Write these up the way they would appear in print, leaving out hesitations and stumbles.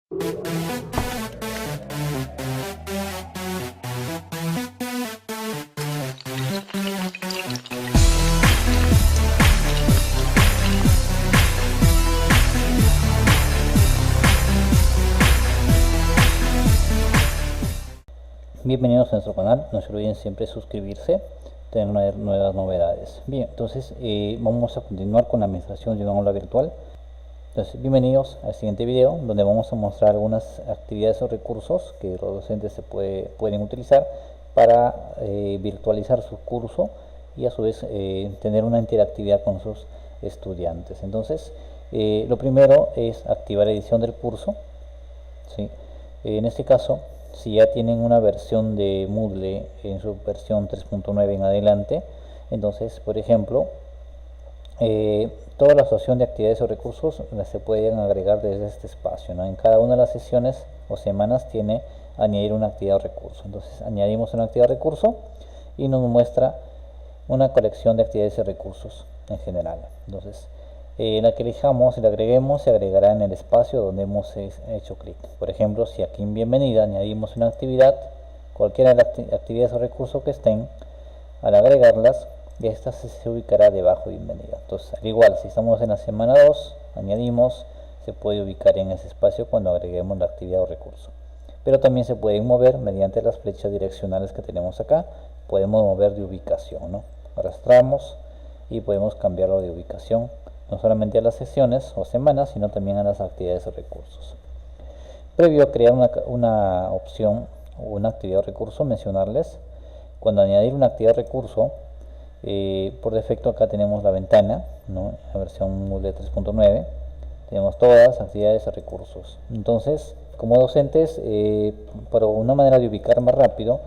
Bienvenidos a nuestro canal, no se olviden siempre suscribirse, tener nuevas novedades. Bien, entonces vamos a continuar con la administración de un aula virtual. Entonces, bienvenidos al siguiente video, donde vamos a mostrar algunas actividades o recursos que los docentes pueden utilizar para virtualizar su curso y a su vez tener una interactividad con sus estudiantes. Entonces, lo primero es activar edición del curso, ¿sí? En este caso, si ya tienen una versión de Moodle en su versión 3.9 en adelante, entonces, por ejemplo, toda la asociación de actividades o recursos se pueden agregar desde este espacio, ¿no? En cada una de las sesiones o semanas tiene añadir una actividad o recurso. Entonces, añadimos una actividad o recurso y nos muestra una colección de actividades y recursos en general. Entonces, la que elijamos y la agreguemos se agregará en el espacio donde hemos hecho clic. Por ejemplo, si aquí en bienvenida añadimos una actividad, cualquiera de las actividades o recursos que estén, al agregarlas, esta se ubicará debajo de bienvenida. Entonces, al igual, si estamos en la semana 2, añadimos, se puede ubicar en ese espacio cuando agreguemos la actividad o recurso. Pero también se pueden mover mediante las flechas direccionales que tenemos acá. Podemos mover de ubicación, ¿no? Arrastramos y podemos cambiarlo de ubicación, no solamente a las sesiones o semanas, sino también a las actividades o recursos. Previo a crear una opción o una actividad o recurso, mencionarles, cuando añadir una actividad o recurso, por defecto acá tenemos la ventana, ¿no? La versión Moodle 3.9, tenemos todas las actividades o recursos. Entonces, como docentes, para una manera de ubicar más rápido,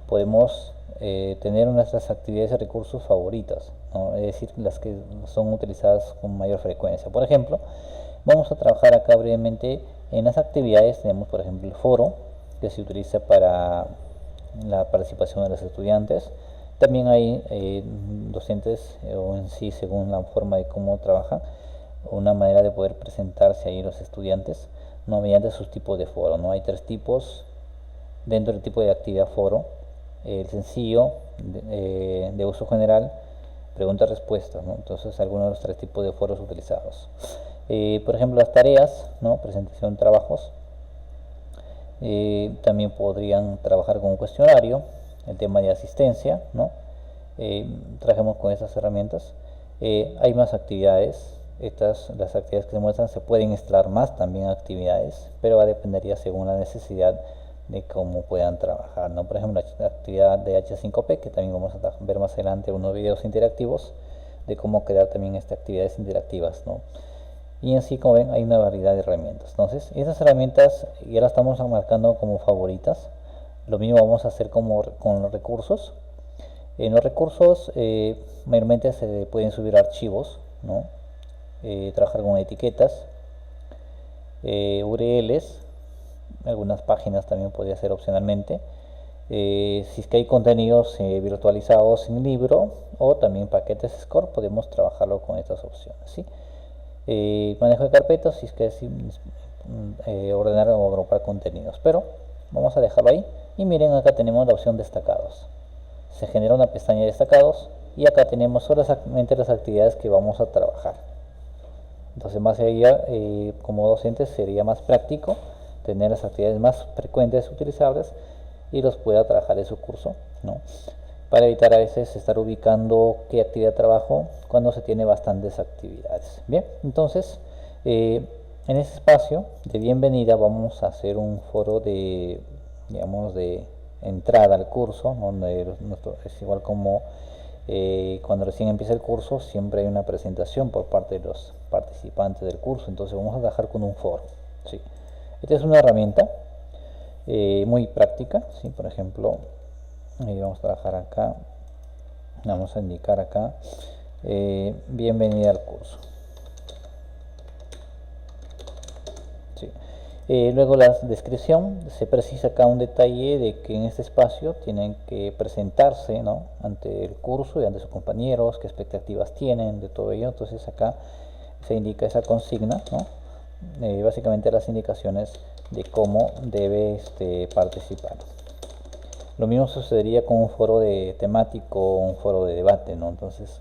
podemos tener nuestras actividades y recursos favoritas, ¿no? Es decir, las que son utilizadas con mayor frecuencia. Por ejemplo, vamos a trabajar acá brevemente en las actividades. Tenemos, por ejemplo, el foro, que se utiliza para la participación de los estudiantes. También hay docentes, o en sí, según la forma de cómo trabajan, una manera de poder presentarse ahí los estudiantes, no mediante sus tipos de foro, ¿no? Hay 3 tipos dentro del tipo de actividad foro: el sencillo, de uso general, preguntas-respuestas, ¿no? Entonces, algunos de los 3 tipos de foros utilizados. Por ejemplo, las tareas, ¿no? Presentación, trabajos. También podrían trabajar con un cuestionario, el tema de asistencia, ¿no? Trabajemos con estas herramientas. Hay más actividades. Las actividades que se muestran, se pueden instalar más también actividades, pero va a depender según la necesidad de cómo puedan trabajar, ¿no? Por ejemplo, la actividad de H5P, que también vamos a ver más adelante unos videos interactivos de cómo crear también actividades interactivas, ¿no? Y en sí, como ven, hay una variedad de herramientas. Entonces, estas herramientas ya las estamos marcando como favoritas. Lo mismo vamos a hacer con los recursos. En los recursos, mayormente se pueden subir archivos, ¿no? Trabajar con etiquetas, URLs, algunas páginas también podría ser opcionalmente. Si es que hay contenidos virtualizados en libro o también paquetes Score, podemos trabajarlo con estas opciones, ¿sí? Manejo de carpetas, si es que es ordenar o agrupar contenidos, pero vamos a dejarlo ahí. Y miren, acá tenemos la opción destacados. Se genera una pestaña de destacados y acá tenemos solamente las actividades que vamos a trabajar. Entonces, más allá, como docentes sería más práctico tener las actividades más frecuentes utilizables y los pueda trabajar en su curso, ¿no? Para evitar a veces estar ubicando qué actividad trabajo cuando se tiene bastantes actividades. Bien, entonces, en este espacio de bienvenida vamos a hacer un foro de, digamos, de entrada al curso, donde es igual como cuando recién empieza el curso, siempre hay una presentación por parte de los participantes del curso. Entonces vamos a trabajar con un foro, ¿sí? Esta es una herramienta muy práctica, ¿sí? Por ejemplo, vamos a trabajar acá, vamos a indicar acá, bienvenida al curso, ¿sí? Luego la descripción, se precisa acá un detalle de que en este espacio tienen que presentarse, ¿no?, ante el curso y ante sus compañeros, qué expectativas tienen de todo ello. Entonces acá se indica esa consigna, ¿no? Básicamente las indicaciones de cómo debe participar. Lo mismo sucedería con un foro de temático o un foro de debate, ¿no? Entonces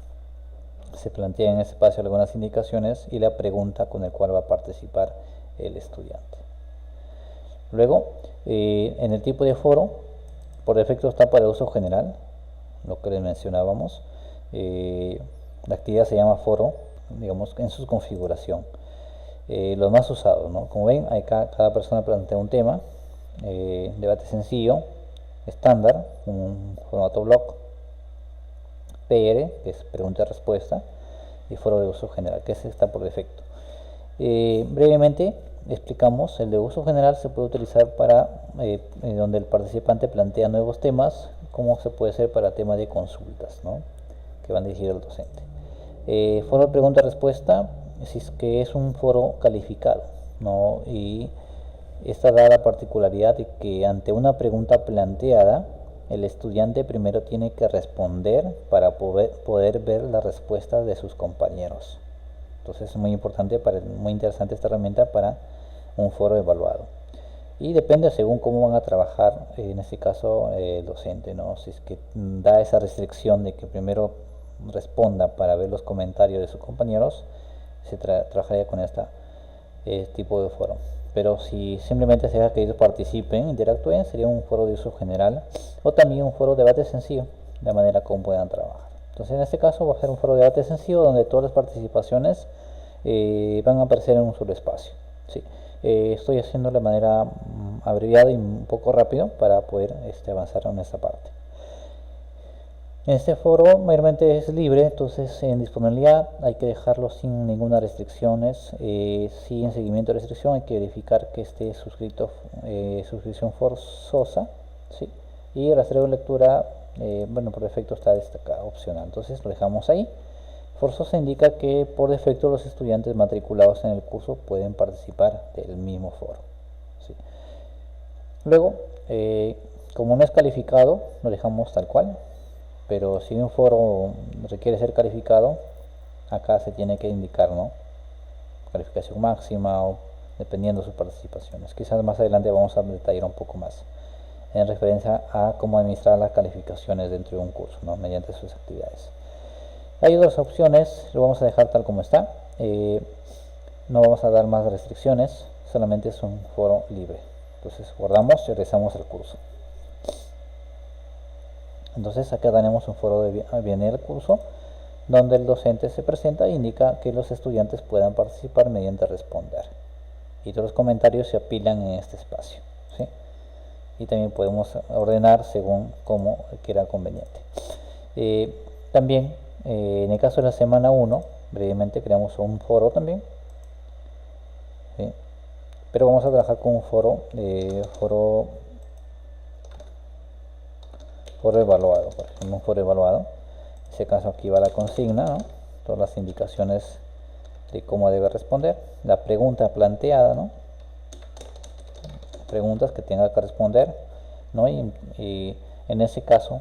se plantea en ese espacio algunas indicaciones y la pregunta con el cual va a participar el estudiante. Luego, en el tipo de foro, por defecto está para uso general, lo que les mencionábamos. La actividad se llama foro, digamos, en su configuración. Los más usados, ¿no? Como ven, acá cada persona plantea un tema, debate sencillo, estándar, un formato blog, PR, que es pregunta y respuesta, y foro de uso general, que ese está por defecto. Brevemente explicamos, el de uso general se puede utilizar para donde el participante plantea nuevos temas, como se puede hacer para temas de consultas, ¿no? Que van dirigidos al docente. Foro de pregunta-respuesta, si es que es un foro calificado, ¿no? Y esta da la particularidad de que ante una pregunta planteada, el estudiante primero tiene que responder para poder ver la respuesta de sus compañeros. Entonces es muy importante, muy interesante esta herramienta para un foro evaluado. Y depende según cómo van a trabajar, en este caso el docente, ¿no? Si es que da esa restricción de que primero responda para ver los comentarios de sus compañeros, se trabajaría con este tipo de foro. Pero si simplemente se deja que ellos participen, interactúen, sería un foro de uso general o también un foro de debate sencillo, de manera como puedan trabajar. Entonces en este caso va a ser un foro de debate sencillo donde todas las participaciones van a aparecer en un solo espacio. ¿Sí? Estoy haciendo de manera abreviada y un poco rápido para poder avanzar en esta parte. En este foro mayormente es libre, entonces en disponibilidad hay que dejarlo sin ninguna restricciones. Si en seguimiento de restricción hay que verificar que esté suscrito, suscripción forzosa, ¿sí? Y rastreo de lectura, bueno, por defecto está destacado, opcional, entonces lo dejamos ahí. Forzosa indica que por defecto los estudiantes matriculados en el curso pueden participar del mismo foro, ¿sí? Luego, como no es calificado, lo dejamos tal cual. Pero si un foro requiere ser calificado, acá se tiene que indicar, ¿no? Calificación máxima o dependiendo de sus participaciones. Quizás más adelante vamos a detallar un poco más en referencia a cómo administrar las calificaciones dentro de un curso, ¿no? Mediante sus actividades. Hay otras opciones, lo vamos a dejar tal como está. No vamos a dar más restricciones, solamente es un foro libre. Entonces guardamos y regresamos al curso. Entonces acá tenemos un foro de viene del curso donde el docente se presenta e indica que los estudiantes puedan participar mediante responder. Y todos los comentarios se apilan en este espacio, ¿sí? Y también podemos ordenar según como quiera conveniente. También en el caso de la semana 1, brevemente creamos un foro también, ¿sí? Pero vamos a trabajar con un foro evaluado, por ejemplo, un foro evaluado. En este caso aquí va la consigna, ¿no? Todas las indicaciones de cómo debe responder, la pregunta planteada, ¿no? Preguntas que tenga que responder, ¿no? Y en ese caso,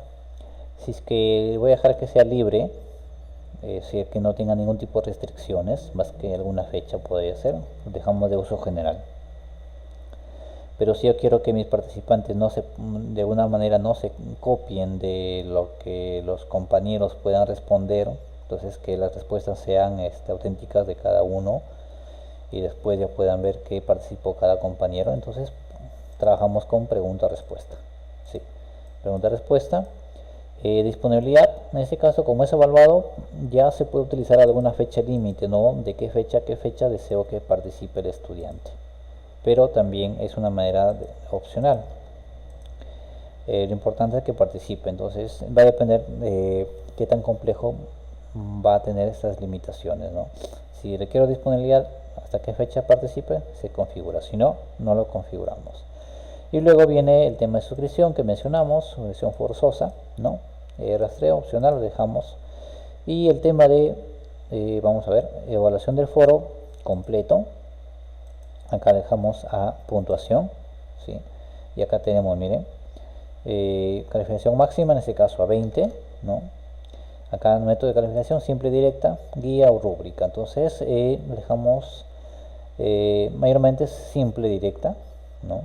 si es que voy a dejar que sea libre, si es que no tenga ningún tipo de restricciones, más que alguna fecha podría ser, lo dejamos de uso general. Pero si yo quiero que mis participantes de alguna manera no se copien de lo que los compañeros puedan responder, entonces que las respuestas sean auténticas de cada uno y después ya puedan ver qué participó cada compañero, entonces trabajamos con pregunta-respuesta. ¿Sí? Pregunta-respuesta. Disponibilidad, en este caso como es evaluado, ya se puede utilizar alguna fecha límite, ¿no? De qué fecha deseo que participe el estudiante. Pero también es una manera opcional. Lo importante es que participe, entonces va a depender de qué tan complejo va a tener estas limitaciones, ¿no? Si requiero disponibilidad, hasta qué fecha participe, se configura, si no, no lo configuramos. Y luego viene el tema de suscripción que mencionamos, suscripción forzosa, ¿no? Rastreo opcional lo dejamos. Y el tema de, vamos a ver, evaluación del foro completo. Acá dejamos a puntuación, ¿sí? Y acá tenemos, miren, calificación máxima, en este caso a 20, ¿no? Acá el método de calificación simple, directa, guía o rúbrica. Entonces dejamos mayormente simple, directa, ¿no?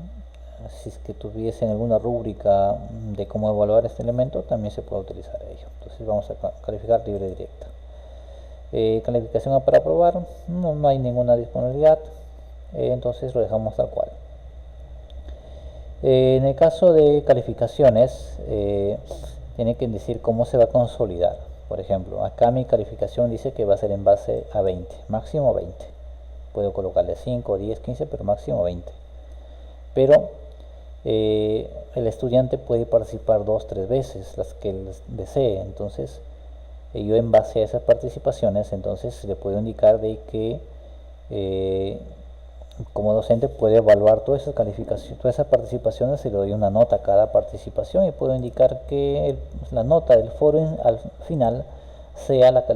Si es que tuviesen alguna rúbrica de cómo evaluar este elemento, también se puede utilizar ello. Entonces vamos a calificar libre directa. Calificación para aprobar, no hay ninguna disponibilidad, entonces lo dejamos tal cual. En el caso de calificaciones, tiene que decir cómo se va a consolidar. Por ejemplo, acá mi calificación dice que va a ser en base a 20, máximo 20. Puedo colocarle 5, 10, 15, pero máximo 20. Pero el estudiante puede participar 2, 3 veces, las que él desee. Entonces, yo en base a esas participaciones, entonces le puedo indicar de que como docente puede evaluar todas esas calificaciones, todas esas participaciones, y le doy una nota a cada participación y puedo indicar que la nota del foro al final sea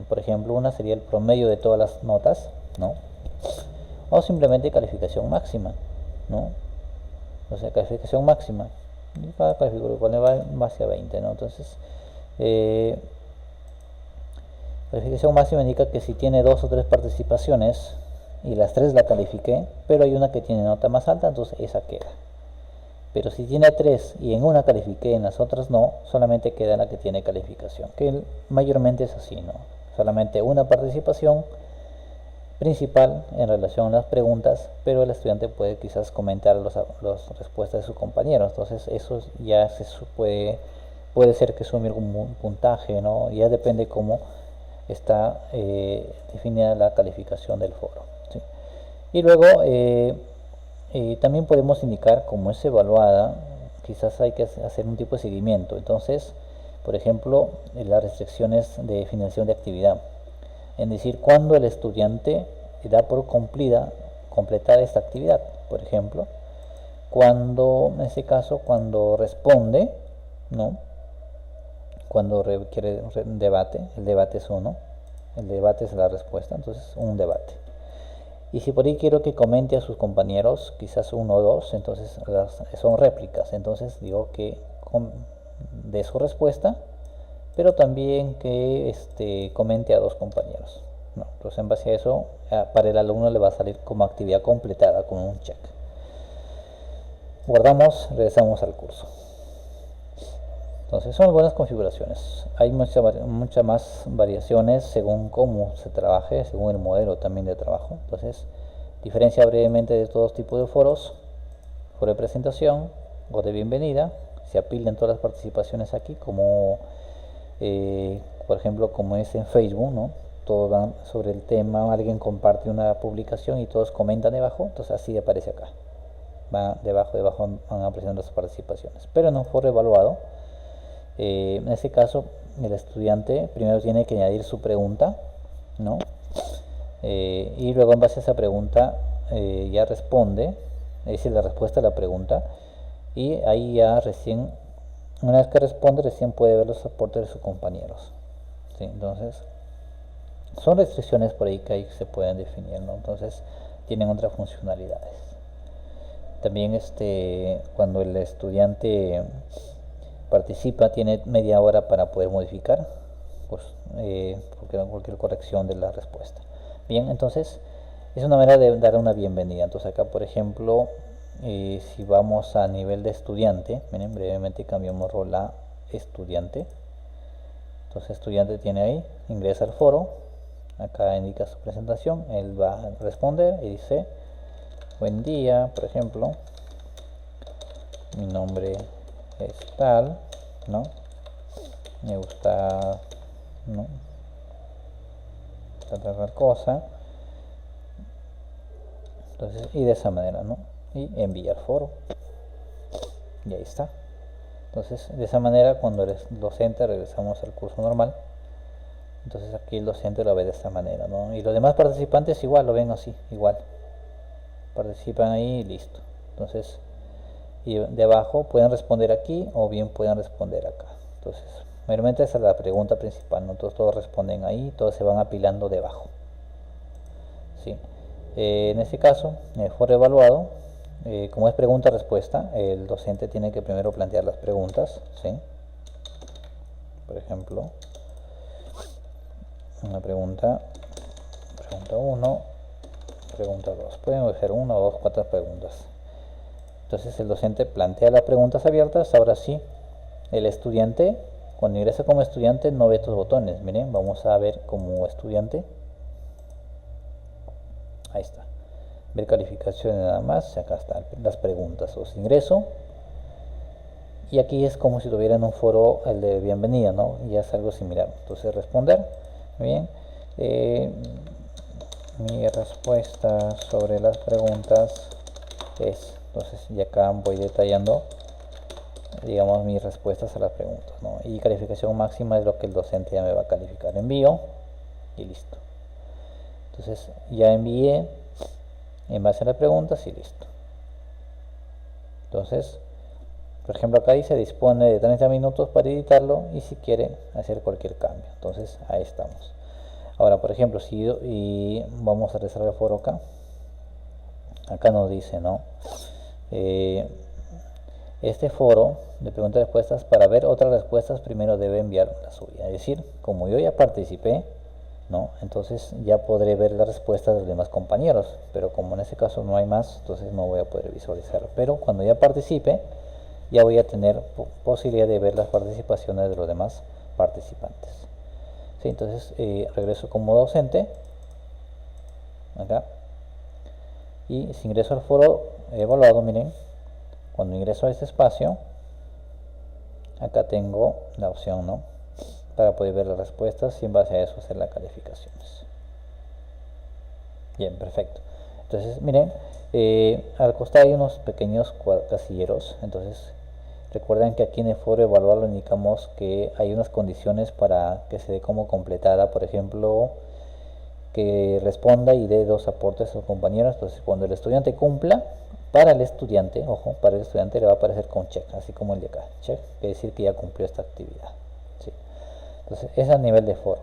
por ejemplo, una sería el promedio de todas las notas, ¿no? O simplemente calificación máxima, ¿no? O sea, calificación máxima. Y cada calificación va en base a 20, ¿no? Entonces, calificación máxima indica que si tiene 2 o 3 participaciones y las 3 la califiqué, pero hay una que tiene nota más alta, entonces esa queda. Pero si tiene 3 y en una califiqué, en las otras no, solamente queda la que tiene calificación, que mayormente es así, ¿no? Solamente una participación principal en relación a las preguntas, pero el estudiante puede quizás comentar las respuestas de sus compañeros, entonces eso ya puede ser que sume algún puntaje, ¿no? Ya depende cómo está definida la calificación del foro, ¿sí? Y luego también podemos indicar cómo es evaluada, quizás hay que hacer un tipo de seguimiento. Entonces, por ejemplo, las restricciones de financiación de actividad, es decir, cuando el estudiante da por completar esta actividad. Por ejemplo, en este caso, cuando responde, ¿no? Cuando requiere un debate, el debate es uno, el debate es la respuesta, entonces un debate. Y si por ahí quiero que comente a sus compañeros, quizás uno o dos, entonces son réplicas, entonces digo que de su respuesta, pero también que comente a dos compañeros, ¿no? Entonces en base a eso, para el alumno le va a salir como actividad completada con un check. Guardamos, regresamos al curso. Entonces son buenas configuraciones. Hay muchas más variaciones según cómo se trabaje, según el modelo también de trabajo. Entonces, diferencia brevemente de todos tipos de foros: foro de presentación o de bienvenida. Se apilan todas las participaciones aquí, como por ejemplo como es en Facebook, ¿no? Todos van sobre el tema, alguien comparte una publicación y todos comentan debajo, entonces así aparece acá. Debajo van apareciendo las participaciones. Pero en un foro evaluado, en este caso el estudiante primero tiene que añadir su pregunta, ¿no? Y luego en base a esa pregunta ya responde, es decir, la respuesta a la pregunta, y ahí ya recién, una vez que responde, recién puede ver los aportes de sus compañeros, ¿sí? Entonces son restricciones por ahí que se pueden definir, ¿no? Entonces tienen otras funcionalidades. También cuando el estudiante participa, tiene media hora para poder modificar, pues, cualquier corrección de la respuesta. Bien, entonces es una manera de dar una bienvenida. Entonces acá, por ejemplo, si vamos a nivel de estudiante, miren, brevemente cambiamos rol a estudiante. Entonces estudiante tiene ahí, ingresa al foro, acá indica su presentación, él va a responder y dice: buen día, por ejemplo, mi nombre es tal, ¿no? Me gusta, ¿no? Tal cosa. Entonces, y de esa manera, ¿no? Y enviar foro. Y ahí está. Entonces, de esa manera, cuando eres docente, regresamos al curso normal. Entonces aquí el docente lo ve de esta manera, ¿no? Y los demás participantes igual lo ven así, igual. Participan ahí y listo. Entonces, y de abajo pueden responder aquí o bien pueden responder acá. Entonces, mayormente esa es la pregunta principal, ¿no? Entonces todos responden ahí, todos se van apilando debajo, ¿sí? En este caso, en el foro evaluado, como es pregunta-respuesta, el docente tiene que primero plantear las preguntas, ¿sí? Por ejemplo, una pregunta 1, pregunta 2. Pueden ser 1, 2, 4 preguntas. Entonces el docente plantea las preguntas abiertas. Ahora sí, el estudiante, cuando ingresa como estudiante, no ve estos botones. Miren, vamos a ver como estudiante. Ahí está. Ver calificaciones nada más. Acá están las preguntas. Os ingreso. Y aquí es como si tuviera en un foro el de bienvenida, ¿no? Y es algo similar. Entonces responder. Bien. Mi respuesta sobre las preguntas es. Entonces, y acá voy detallando, digamos, mis respuestas a las preguntas, ¿no? Y calificación máxima es lo que el docente ya me va a calificar. Envío y listo. Entonces, ya envié en base a las preguntas y listo. Entonces, por ejemplo, acá dice dispone de 30 minutos para editarlo y si quiere hacer cualquier cambio. Entonces, ahí estamos. Ahora, por ejemplo, y vamos a realizar el foro acá. Acá nos dice, ¿no? Este foro de preguntas y respuestas, para ver otras respuestas primero debe enviar la suya. Es decir, como yo ya participé, ¿no? Entonces ya podré ver las respuestas de los demás compañeros, pero como en este caso no hay más, entonces no voy a poder visualizarlo. Pero cuando ya participe, ya voy a tener posibilidad de ver las participaciones de los demás participantes. ¿Sí? Entonces regreso como docente, acá, y si ingreso al foro evaluado, miren, cuando ingreso a este espacio, acá tengo la opción, ¿no? Para poder ver las respuestas y en base a eso hacer las calificaciones. Bien, perfecto. Entonces, miren, al costado hay unos pequeños casilleros. Entonces, recuerden que aquí en el foro evaluar lo indicamos que hay unas condiciones para que se dé como completada. Por ejemplo, que responda y dé 2 aportes a sus compañeros. Entonces, cuando el estudiante cumpla, para el estudiante, ojo, para el estudiante le va a aparecer con check, así como el de acá, check, quiere decir que ya cumplió esta actividad. ¿Sí? Entonces, es a nivel de foro.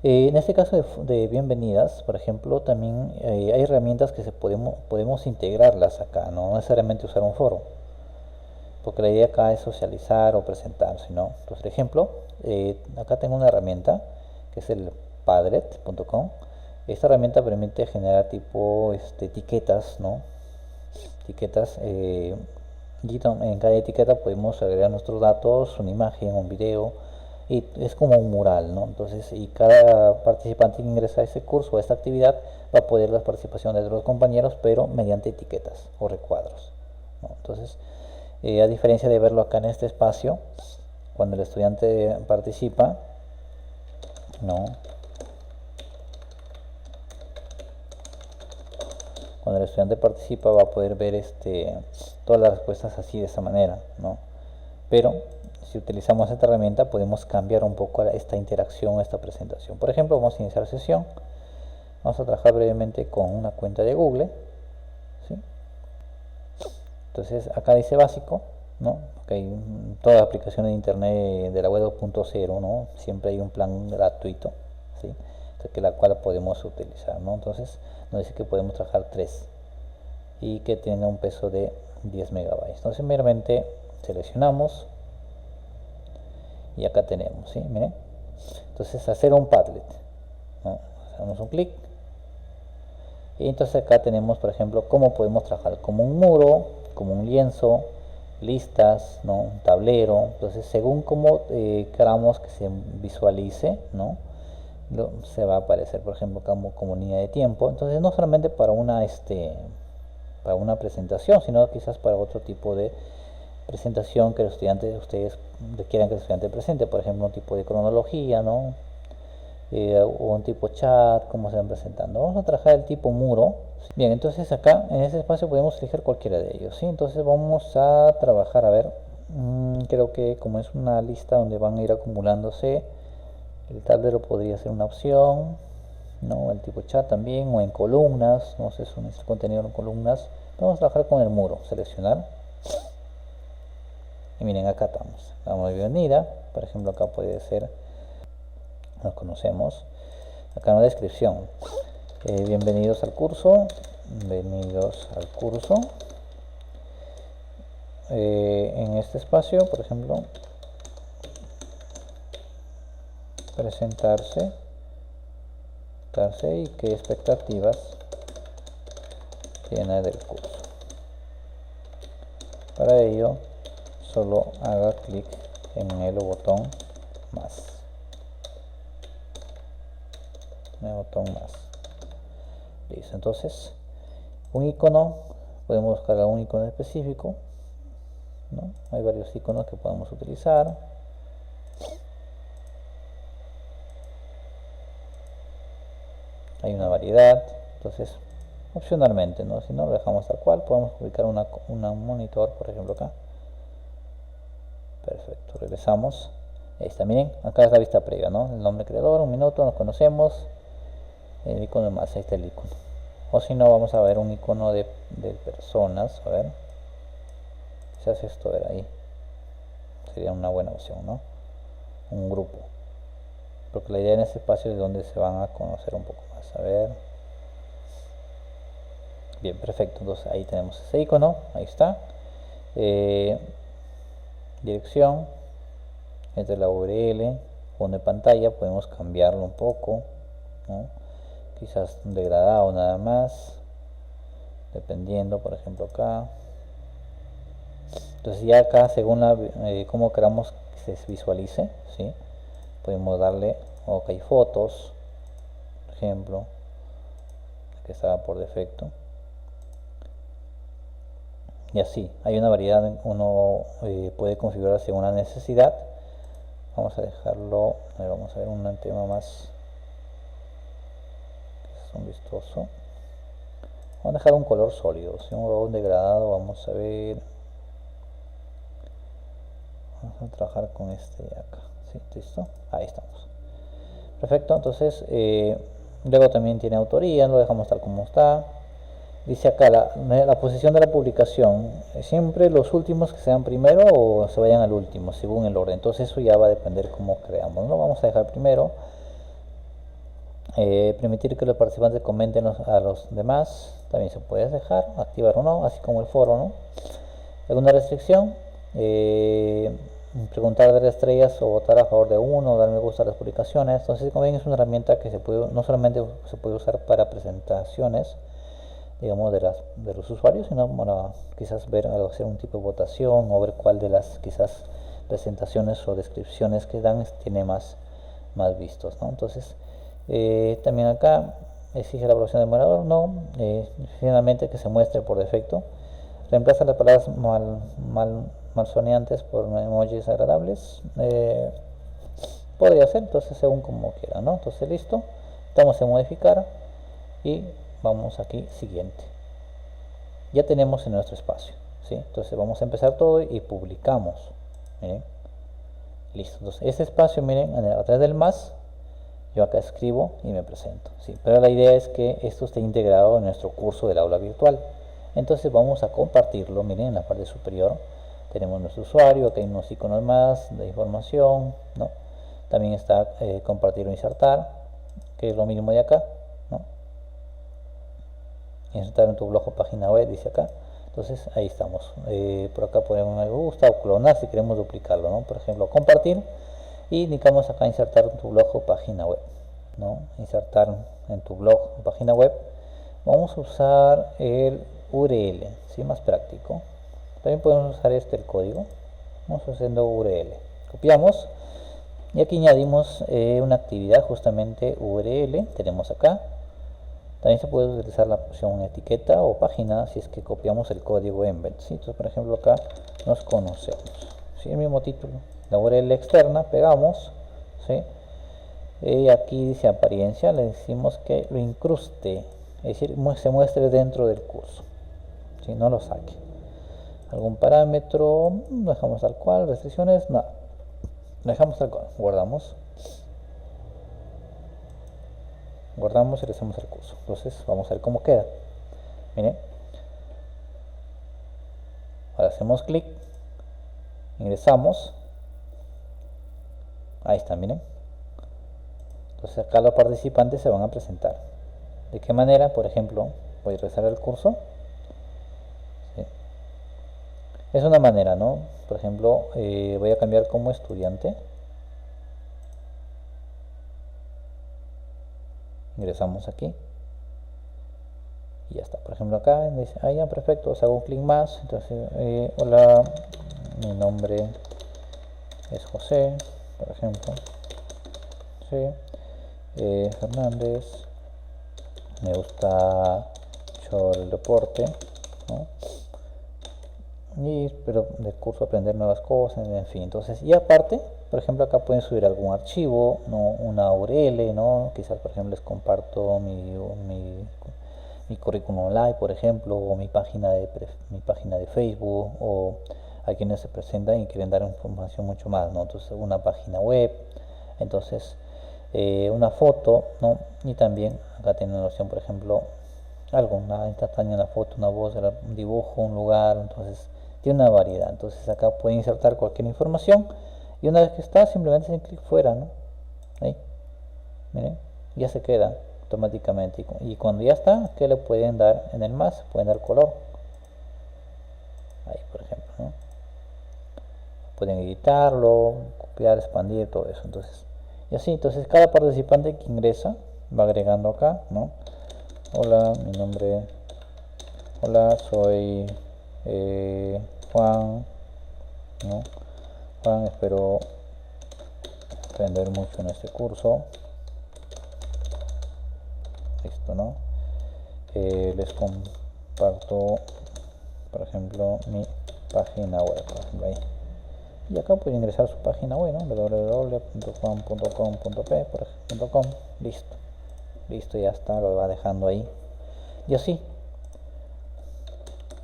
En este caso de bienvenidas, por ejemplo, también hay herramientas que podemos integrarlas acá, no necesariamente usar un foro, porque la idea acá es socializar o presentar, ¿no? Entonces, por ejemplo, acá tengo una herramienta que es el Padlet.com. Esta herramienta permite generar tipo etiquetas, ¿no? Etiquetas. Y en cada etiqueta podemos agregar nuestros datos, una imagen, un video, y es como un mural, ¿no? Entonces, y cada participante que ingresa a ese curso, a esta actividad, va a poder las participaciones de los compañeros, pero mediante etiquetas o recuadros, ¿no? Entonces, a diferencia de verlo acá en este espacio, cuando el estudiante participa, ¿no? Cuando el estudiante participa va a poder ver todas las respuestas así de esa manera, ¿no? Pero si utilizamos esta herramienta podemos cambiar un poco esta interacción, esta presentación. Por ejemplo, vamos a iniciar sesión. Vamos a trabajar brevemente con una cuenta de Google, ¿sí? Entonces acá dice básico, ¿no? Okay, todas las aplicaciones de internet de la web 2.0, ¿no? Siempre hay un plan gratuito, ¿sí? Que la cual podemos utilizar, ¿no? Entonces nos dice que podemos trabajar 3 y que tenga un peso de 10 megabytes. Entonces meramente seleccionamos y acá tenemos, ¿sí? Miren. Entonces hacer un Padlet, ¿no? Hacemos un clic y entonces acá tenemos, por ejemplo, cómo podemos trabajar como un muro, como un lienzo, listas, ¿no? Un tablero. Entonces según cómo queramos que se visualice, ¿no? Se va a aparecer, por ejemplo, como línea de tiempo. Entonces no solamente para una presentación, sino quizás para otro tipo de presentación que los estudiantes, ustedes quieran que el estudiante presente, por ejemplo, un tipo de cronología, ¿no? O un tipo chat, cómo se van presentando. Vamos a trabajar el tipo muro. Bien, entonces acá en este espacio podemos elegir cualquiera de ellos, ¿sí? Entonces vamos a trabajar, a ver, creo que como es una lista donde van a ir acumulándose, el tablero podría ser una opción, ¿no? El tipo chat también, o en columnas, no sé, es un contenido en columnas. Vamos a trabajar con el muro, seleccionar. Y miren, acá estamos. Damos bienvenida. Por ejemplo, acá puede ser, nos conocemos. Acá en la descripción. Bienvenidos al curso. Bienvenidos al curso. En este espacio, por ejemplo, presentarse y qué expectativas tiene del curso. Para ello solo haga clic en el botón más. Listo, entonces un icono, podemos buscar un icono específico, ¿no? Hay varios iconos que podemos utilizar. Hay una variedad, entonces opcionalmente, ¿no? Si no lo dejamos tal cual, podemos ubicar un monitor, por ejemplo, acá. Perfecto, regresamos. Ahí está, miren, acá es la vista previa, ¿no? El nombre creador, un minuto, nos conocemos. El icono más, ahí está el icono. O si no, vamos a ver un icono de personas, a ver. Quizás esto, ver ahí. Sería una buena opción, ¿no? Un grupo. Porque la idea en este espacio es donde se van a conocer un poco más. A ver. Bien, perfecto. Entonces ahí tenemos ese icono, ahí está. Dirección. Esta es la URL. Fondo de pantalla, podemos cambiarlo un poco, ¿no? Quizás degradado nada más, dependiendo, por ejemplo acá. Entonces ya acá, según cómo queramos que se visualice, ¿sí? Podemos darle OK fotos, por ejemplo, que estaba por defecto. Y así, hay una variedad, uno puede configurar según la necesidad. Vamos a dejarlo, vamos a ver un tema más, que es un vistoso. Vamos a dejar un color sólido, si un degradado, vamos a ver. Vamos a trabajar con este de acá, ¿sí? ¿Listo? Ahí estamos. Perfecto, entonces luego también tiene autoría, lo dejamos tal como está. Dice acá la posición de la publicación, siempre los últimos que sean primero o se vayan al último, según el orden. Entonces eso ya va a depender cómo creamos. Lo vamos a dejar primero. Permitir que los participantes comenten a los demás, también se puede dejar, activar o no, así como el foro, ¿no? ¿Alguna restricción? Preguntar de estrellas o votar a favor de uno, dar me gusta a las publicaciones. Entonces, como ven, es una herramienta que no solamente se puede usar para presentaciones, digamos, de los usuarios, sino para quizás hacer un tipo de votación o ver cuál de las quizás presentaciones o descripciones que dan tiene más vistos, ¿no? Entonces, también acá exige la aprobación del moderador, no. Finalmente que se muestre por defecto. Reemplaza las palabras malsoneantes por emojis agradables. Podría ser, entonces según como quiera, ¿no? Entonces listo, estamos en modificar y vamos aquí siguiente. Ya tenemos en nuestro espacio, ¿sí? Entonces vamos a empezar todo y publicamos. Miren, listo. Entonces este espacio, miren, a través del más, yo acá escribo y me presento, ¿sí? Pero la idea es que esto esté integrado en nuestro curso del aula virtual. Entonces vamos a compartirlo. Miren, en la parte superior tenemos nuestro usuario, aquí hay unos iconos más de información, ¿no? También está compartir o insertar, que es lo mismo de acá, ¿no? Insertar en tu blog o página web, dice acá. Entonces ahí estamos. Por acá ponemos me gusta o clonar si queremos duplicarlo, ¿no? Por ejemplo, compartir y indicamos acá insertar en tu blog o página web, ¿no? Insertar en tu blog o página web. Vamos a usar el URL, ¿sí? Más práctico. También podemos usar el código. Vamos haciendo URL. Copiamos y aquí añadimos una actividad, justamente URL. Tenemos acá. También se puede utilizar la opción etiqueta o página si es que copiamos el código embed, ¿sí? Entonces, por ejemplo, acá nos conocemos, ¿sí? El mismo título, la URL externa, pegamos, ¿sí? Y aquí dice apariencia, le decimos que lo incruste, es decir, se muestre dentro del curso, ¿sí? No lo saque. Algún parámetro, lo dejamos tal cual, restricciones, no, lo dejamos tal cual, guardamos y regresamos al curso. Entonces vamos a ver cómo queda. Miren, ahora hacemos clic, ingresamos, ahí está, miren. Entonces acá los participantes se van a presentar. ¿De qué manera? Por ejemplo, voy a regresar al curso, ¿sí? Es una manera, ¿no? Por ejemplo, voy a cambiar como estudiante. Ingresamos aquí ya está. Por ejemplo acá dice, ah ya, perfecto, os hago un clic más, entonces hola, mi nombre es José, por ejemplo, sí, Fernández, me gusta mucho el deporte, ¿no? Y espero del curso aprender nuevas cosas, en fin. Entonces, y aparte, por ejemplo, acá pueden subir algún archivo, ¿no? Una URL, ¿no? Quizás, por ejemplo, les comparto mi currículum online, por ejemplo, o mi página de Facebook, o a quienes se presentan y quieren dar información mucho más, ¿no? Entonces, una página web, entonces, una foto, ¿no? Y también acá tienen la opción, por ejemplo, algo, una instantánea, una foto, una voz, un dibujo, un lugar, entonces tiene una variedad. Entonces acá pueden insertar cualquier información y una vez que está, simplemente hacen clic fuera, ¿no? Ahí, miren, ya se queda automáticamente. Y cuando ya está, ¿qué le pueden dar en el más? Pueden dar color. Ahí, por ejemplo, ¿no? Pueden editarlo, copiar, expandir, todo eso. Entonces, y así, entonces cada participante que ingresa va agregando acá, ¿no? Hola, mi nombre, hola, soy Juan, ¿no? Juan, espero aprender mucho en este curso. Listo, ¿no? Les comparto, por ejemplo, mi página web, por ejemplo, ahí. Y acá pueden ingresar a su página web, ¿no? www.juan.com.p.com. Listo, listo, ya está, lo va dejando ahí. Y así,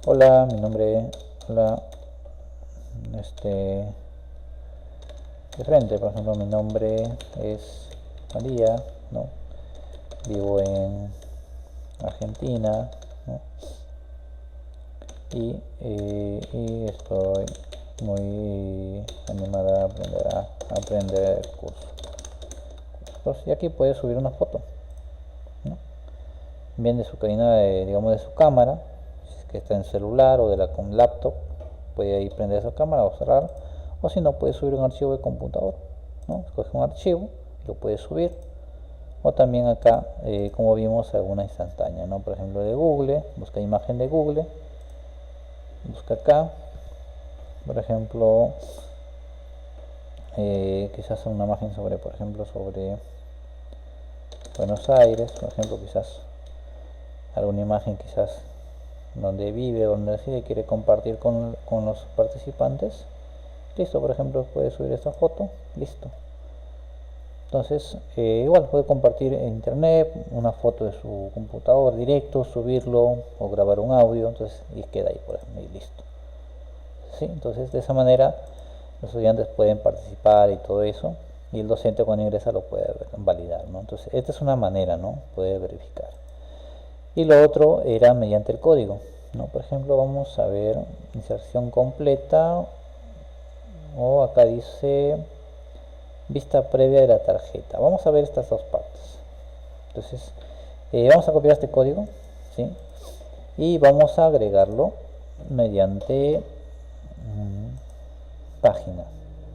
hola, mi nombre, hola, de frente, por ejemplo, mi nombre es María, ¿no? Vivo en Argentina, ¿no? Y estoy muy animada a aprender el curso. Entonces, y aquí puede subir una foto, ¿no? Bien de su cabina, digamos de su cámara, si es que está en celular o de la con laptop, puede ahí prender esa cámara o cerrar, o si no, puede subir un archivo de computador, ¿no? Escoge un archivo y lo puede subir. O también acá, como vimos, alguna instantánea, ¿no? Por ejemplo, de Google, busca imagen de Google, busca acá, por ejemplo, quizás una imagen sobre, por ejemplo, sobre Buenos Aires, por ejemplo, quizás alguna imagen quizás donde vive o donde reside, quiere compartir con los participantes. Listo, por ejemplo, puede subir esta foto, listo. Entonces, igual puede compartir en internet una foto de su computador directo, subirlo o grabar un audio, entonces y queda ahí, por ejemplo, y listo. ¿Sí? Entonces, de esa manera los estudiantes pueden participar y todo eso, y el docente cuando ingresa lo puede validar, ¿no? Entonces, esta es una manera, ¿no? Puede verificar. Y lo otro era mediante el código, ¿no? Por ejemplo, vamos a ver inserción completa, o acá dice vista previa de la tarjeta. Vamos a ver estas dos partes. Entonces, vamos a copiar este código, ¿sí? Y vamos a agregarlo mediante página,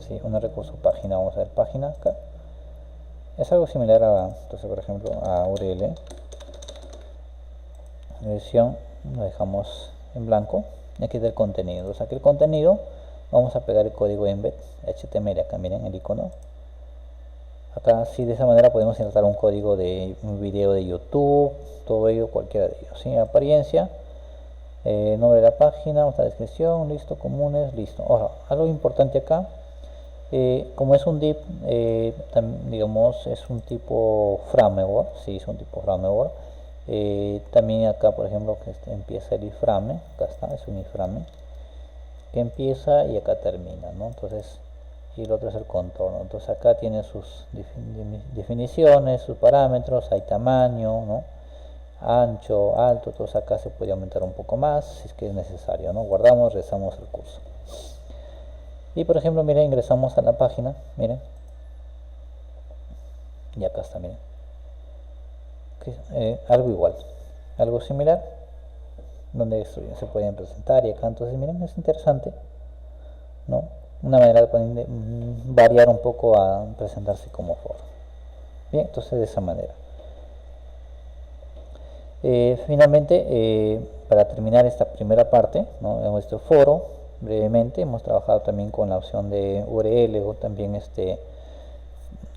¿sí? Un recurso página. Vamos a ver página acá. Es algo similar a, entonces, por ejemplo, a URL. Dirección lo dejamos en blanco. Y aquí está el contenido. Entonces, aquí el contenido, vamos a pegar el código embed HTML. Acá miren el icono. Acá sí, de esa manera podemos insertar un código de un video de YouTube, todo ello, cualquiera de ellos, ¿sí? Apariencia, nombre de la página, nuestra descripción, listo, comunes, listo. Ahora, algo importante acá, como es un div, digamos, es un tipo framework, sí, es un tipo framework. También acá, por ejemplo, que empieza el iframe, acá está, es un iframe, que empieza y acá termina, ¿no? Entonces, y el otro es el contorno. Entonces acá tiene sus definiciones, sus parámetros, hay tamaño, ¿no? Ancho, alto, entonces acá se puede aumentar un poco más si es que es necesario, ¿no? Guardamos, regresamos el curso. Y por ejemplo, miren, ingresamos a la página, miren, y acá está, miren, algo igual, algo similar, donde se pueden presentar y acá, entonces miren, es interesante, ¿no? Una manera de variar un poco a presentarse como foro. Bien, entonces de esa manera. Finalmente, para terminar esta primera parte, ¿no?, en nuestro foro, brevemente hemos trabajado también con la opción de URL o también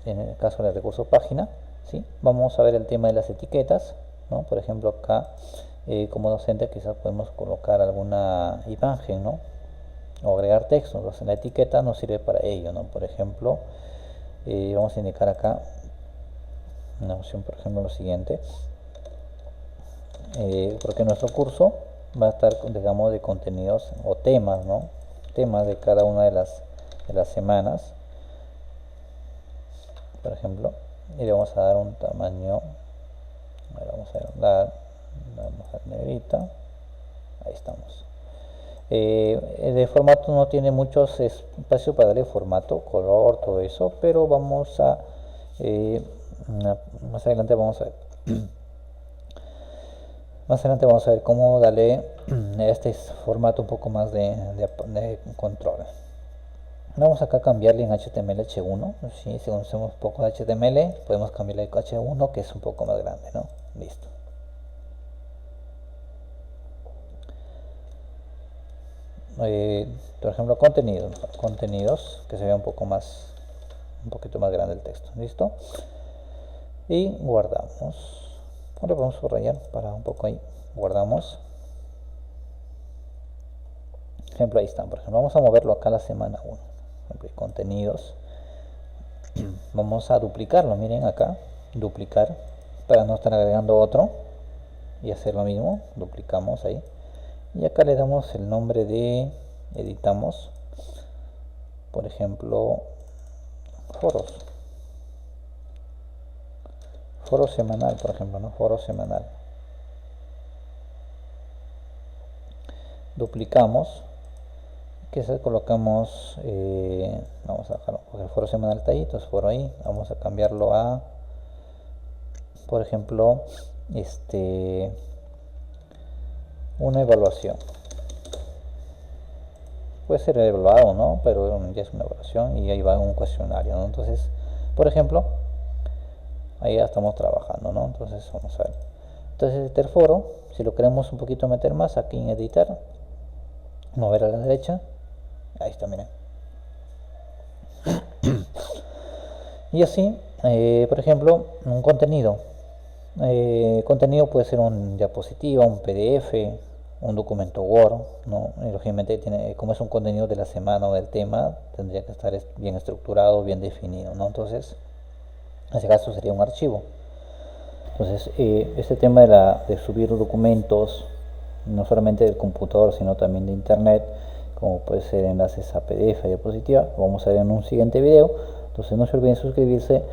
en el caso del recurso página, ¿sí? Vamos a ver el tema de las etiquetas, ¿no? Por ejemplo, acá como docente quizás podemos colocar alguna imagen, ¿no?, o agregar texto. Entonces la etiqueta nos sirve para ello, ¿no? Por ejemplo, vamos a indicar acá una opción, por ejemplo, lo siguiente, porque nuestro curso va a estar, digamos, de contenidos o temas, ¿no? Temas de cada una de las semanas, por ejemplo, y le vamos a dar un tamaño, vamos a dar negrita, ahí estamos. De formato no tiene muchos espacios para darle formato, color, todo eso, pero vamos a más adelante vamos a ver más adelante vamos a ver cómo darle este formato un poco más de control. Vamos acá a cambiarle en HTML H1. Si conocemos poco de HTML, podemos cambiarle a H1, que es un poco más grande, ¿no? Listo. Por ejemplo, contenidos, que se vea un poquito más grande el texto. Listo. Y guardamos. Ahora vamos a subrayar para un poco ahí. Guardamos. Ejemplo, ahí están. Por ejemplo, vamos a moverlo acá a la semana 1. Ejemplo, contenidos. Vamos a duplicarlo. Miren acá. Duplicar. Para no estar agregando otro. Y hacer lo mismo. Duplicamos ahí. Y acá le damos el nombre de, editamos, por ejemplo, foro semanal, por ejemplo, ¿no? Foro semanal. Duplicamos, que se colocamos, vamos a dejarlo, porque el foro semanal está ahí, entonces foro ahí, vamos a cambiarlo a, por ejemplo, una evaluación. Puede ser evaluado, ¿no? Pero ya es una evaluación y ahí va un cuestionario, ¿no? Entonces, por ejemplo, ahí ya estamos trabajando, ¿no? Entonces vamos a ver. Entonces este foro, si lo queremos un poquito meter más, aquí en editar, mover a la derecha, ahí está, miren. Y así, por ejemplo, un contenido. Contenido puede ser un diapositiva, un PDF, un documento Word, ¿no? Y lógicamente como es un contenido de la semana o del tema, tendría que estar bien estructurado, bien definido, ¿no? Entonces, en ese caso sería un archivo. Entonces, este tema de subir documentos, no solamente del computador, sino también de internet, como puede ser enlaces a PDF, diapositiva, lo vamos a ver en un siguiente video. Entonces no se olviden suscribirse